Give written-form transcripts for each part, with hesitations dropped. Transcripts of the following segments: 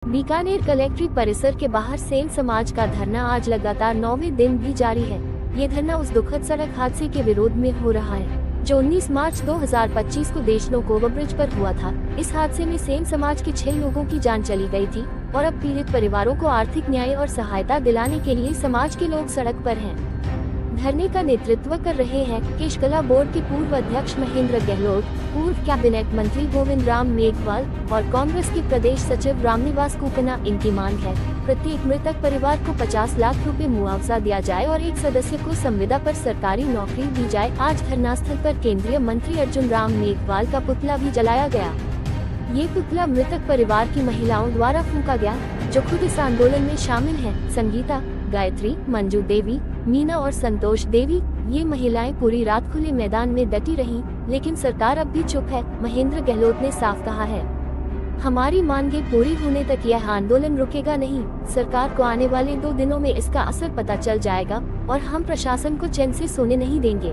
Bikaner collectorate परिसर के बाहर सेन समाज का धरना आज लगातार 9वें दिन भी जारी है। ये धरना उस दुखद सड़क हादसे के विरोध में हो रहा है जो 19 मार्च 2025 को देशनोक ओवरब्रिज पर हुआ था। इस हादसे में सेन समाज के 6 लोगों की जान चली गई थी और अब पीड़ित परिवारों को आर्थिक न्याय और सहायता दिलाने के लिए समाज के लोग सड़क पर हैं। धरने का नेतृत्व कर रहे हैं केशकला बोर्ड के पूर्व अध्यक्ष महेंद्र गहलोत, पूर्व कैबिनेट मंत्री गोविंद राम मेघवाल और कांग्रेस के प्रदेश सचिव रामनिवास कुकना। इनकी मांग है प्रत्येक मृतक परिवार को 50 लाख रुपए मुआवजा दिया जाए और एक सदस्य को संविदा पर सरकारी नौकरी दी जाए। आज धरना स्थल पर केंद्रीय मंत्री अर्जुन राम मेघवाल का पुतला भी जलाया गया। ये पुतला मृतक परिवार की महिलाओं द्वारा फूंका गया जो खुद इस आंदोलन में शामिल हैं। संगीता, गायत्री, मंजू देवी, मीना और संतोष देवी, ये महिलाएं पूरी रात खुले मैदान में डटी रहीं, लेकिन सरकार अब भी चुप है। महेंद्र गहलोत ने साफ कहा है, हमारी मांगे पूरी होने तक यह आंदोलन रुकेगा नहीं। सरकार को आने वाले 2 दिनों में इसका असर पता चल जाएगा और हम प्रशासन को चैन से सोने नहीं देंगे।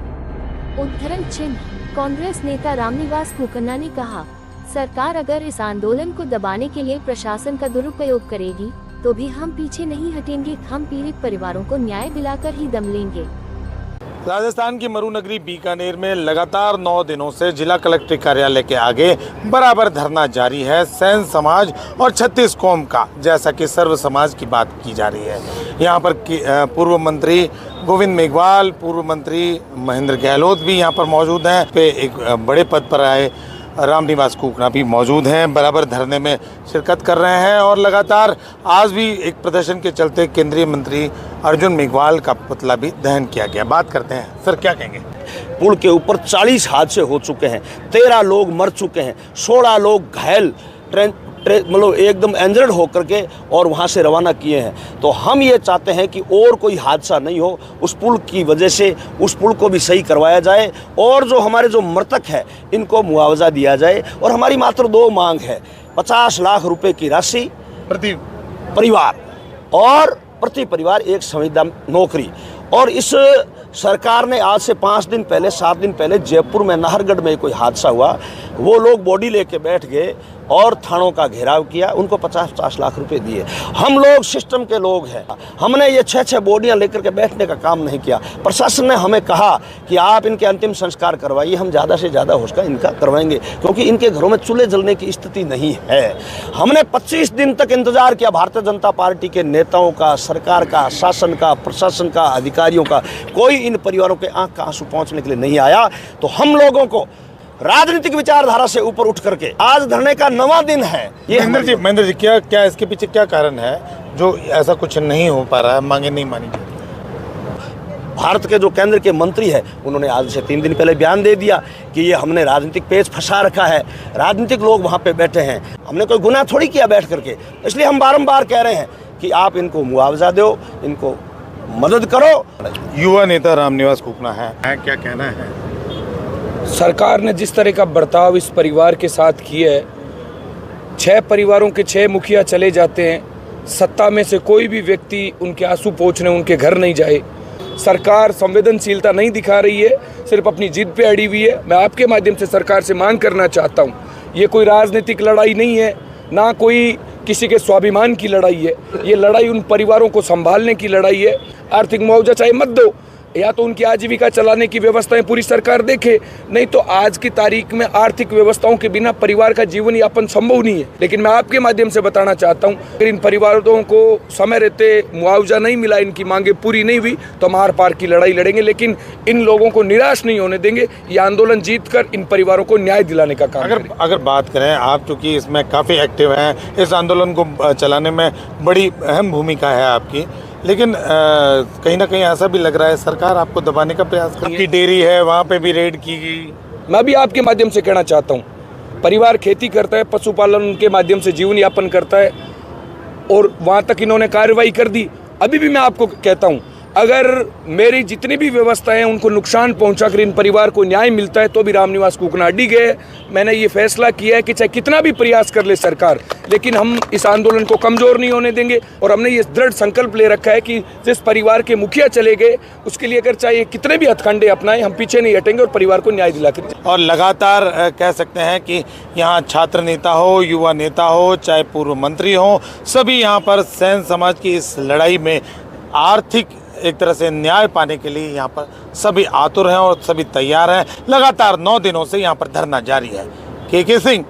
उद्धरण चिन्ह। कांग्रेस नेता रामनिवास कुकना ने कहा, सरकार अगर इस आंदोलन को दबाने के लिए प्रशासन का दुरुपयोग करेगी तो भी हम पीछे नहीं हटेंगे। हम पीड़ित परिवारों को न्याय दिलाकर ही दम लेंगे। राजस्थान की मरुनगरी बीकानेर में लगातार 9 दिनों से जिला कलेक्ट्रेट कार्यालय के आगे बराबर धरना जारी है। सेन समाज और 36 कौम का, जैसा कि सर्व समाज की बात की जा रही है। यहाँ पर पूर्व मंत्री गोविंद मेघवाल, पूर्व मंत्री महेंद्र गहलोत भी यहाँ पर मौजूद हैं। पे एक बड़े पद पर आए रामनिवास कुकना भी मौजूद हैं, बराबर धरने में शिरकत कर रहे हैं। और लगातार आज भी एक प्रदर्शन के चलते केंद्रीय मंत्री अर्जुन मेघवाल का पुतला भी दहन किया गया। बात करते हैं, सर क्या कहेंगे? पुल के ऊपर 40 हादसे हो चुके हैं, 13 लोग मर चुके हैं, 16 लोग घायल मतलब एकदम इंजर्ड होकर के और वहाँ से रवाना किए हैं। तो हम ये चाहते हैं कि और कोई हादसा नहीं हो, उस पुल की वजह से उस पुल को भी सही करवाया जाए और जो हमारे जो मृतक है इनको मुआवजा दिया जाए। और हमारी मात्र 2 मांग है, 50 लाख रुपए की राशि प्रति परिवार और प्रति परिवार एक संविदा नौकरी। और इस सरकार ने आज से 5 दिन पहले 7 दिन पहले जयपुर में नाहरगढ़ में कोई हादसा हुआ, वो लोग बॉडी लेके बैठ गए और थानों का घेराव किया, उनको 50-50 लाख रुपए दिए। हम लोग सिस्टम के लोग हैं, हमने ये 6-6 बॉडियां लेकर के बैठने का काम नहीं किया। प्रशासन ने हमें कहा कि आप इनके अंतिम संस्कार करवाइए, हम ज़्यादा से ज़्यादा हो सका इनका करवाएंगे, क्योंकि इनके घरों में चूल्हे जलने की स्थिति नहीं है। हमने 25 दिन तक इंतजार किया भारतीय जनता पार्टी के नेताओं का, सरकार का, शासन का, प्रशासन का, अधिकारियों का, कोई इन परिवारों के आंख का आंसू पहुँचने के लिए नहीं आया। तो हम लोगों को राजनीतिक विचारधारा से ऊपर उठ करके आज धरने का 9वां दिन है। ये महेंद्र जी क्या इसके पीछे क्या कारण है जो ऐसा कुछ नहीं हो पा रहा है, मांगे नहीं मानी जा रही? भारत के जो केंद्र के मंत्री हैं उन्होंने आज से 3 दिन पहले बयान दे दिया कि ये हमने राजनीतिक पेच फंसा रखा है, राजनीतिक लोग वहाँ पे बैठे हैं। हमने कोई गुनाह थोड़ी किया बैठ करके, इसलिए हम बारंबार कह रहे हैं कि आप इनको मुआवजा दो, इनको मदद करो। युवा नेता रामनिवास कुकना है, क्या कहना है? सरकार ने जिस तरह का बर्ताव इस परिवार के साथ किया है, 6 परिवारों के 6 मुखिया चले जाते हैं, सत्ता में से कोई भी व्यक्ति उनके आंसू पोंछने उनके घर नहीं जाए। सरकार संवेदनशीलता नहीं दिखा रही है, सिर्फ अपनी जिद पे अड़ी हुई है। मैं आपके माध्यम से सरकार से मांग करना चाहता हूँ, ये कोई राजनीतिक लड़ाई नहीं है, ना कोई किसी के स्वाभिमान की लड़ाई है, ये लड़ाई उन परिवारों को संभालने की लड़ाई है। आर्थिक मुआवजा चाहे मत दो, या तो उनकी आजीविका चलाने की व्यवस्थाएं पूरी सरकार देखे, नहीं तो आज की तारीख में आर्थिक व्यवस्थाओं के बिना परिवार का जीवन यापन संभव नहीं है। लेकिन मैं आपके माध्यम से बताना चाहता हूं, अगर इन परिवारों को समय रहते मुआवजा नहीं मिला, इनकी मांगे पूरी नहीं हुई, तो हम आर पार की लड़ाई लड़ेंगे, लेकिन इन लोगों को निराश नहीं होने देंगे। ये आंदोलन जीत कर इन परिवारों को न्याय दिलाने का काम अगर बात करें, आप चूँकि इसमें काफ़ी एक्टिव हैं, इस आंदोलन को चलाने में बड़ी अहम भूमिका है आपकी, लेकिन कहीं ना कहीं ऐसा भी लग रहा है सरकार आपको दबाने का प्रयास कर रही है। डेयरी है, वहाँ पे भी रेड की गई। मैं भी आपके माध्यम से कहना चाहता हूँ, परिवार खेती करता है, पशुपालन के माध्यम से जीवन यापन करता है और वहाँ तक इन्होंने कार्रवाई कर दी। अभी भी मैं आपको कहता हूँ, अगर मेरी जितनी भी व्यवस्थाएं उनको नुकसान पहुंचाकर इन परिवार को न्याय मिलता है तो भी रामनिवास कुकनाडी गए। मैंने ये फैसला किया है कि चाहे कितना भी प्रयास कर ले सरकार, लेकिन हम इस आंदोलन को कमज़ोर नहीं होने देंगे। और हमने ये दृढ़ संकल्प ले रखा है कि जिस परिवार के मुखिया चले गए उसके लिए अगर चाहे कितने भी हथकंडे अपनाएं, हम पीछे नहीं हटेंगे और परिवार को न्याय दिलाकर। और लगातार कह सकते हैं कि यहाँ छात्र नेता हो, युवा नेता हो, चाहे पूर्व मंत्री हो, सभी यहाँ पर सेन समाज की इस लड़ाई में आर्थिक एक तरह से न्याय पाने के लिए यहाँ पर सभी आतुर हैं और सभी तैयार हैं। लगातार 9 दिनों से यहाँ पर धरना जारी है। के सिंह।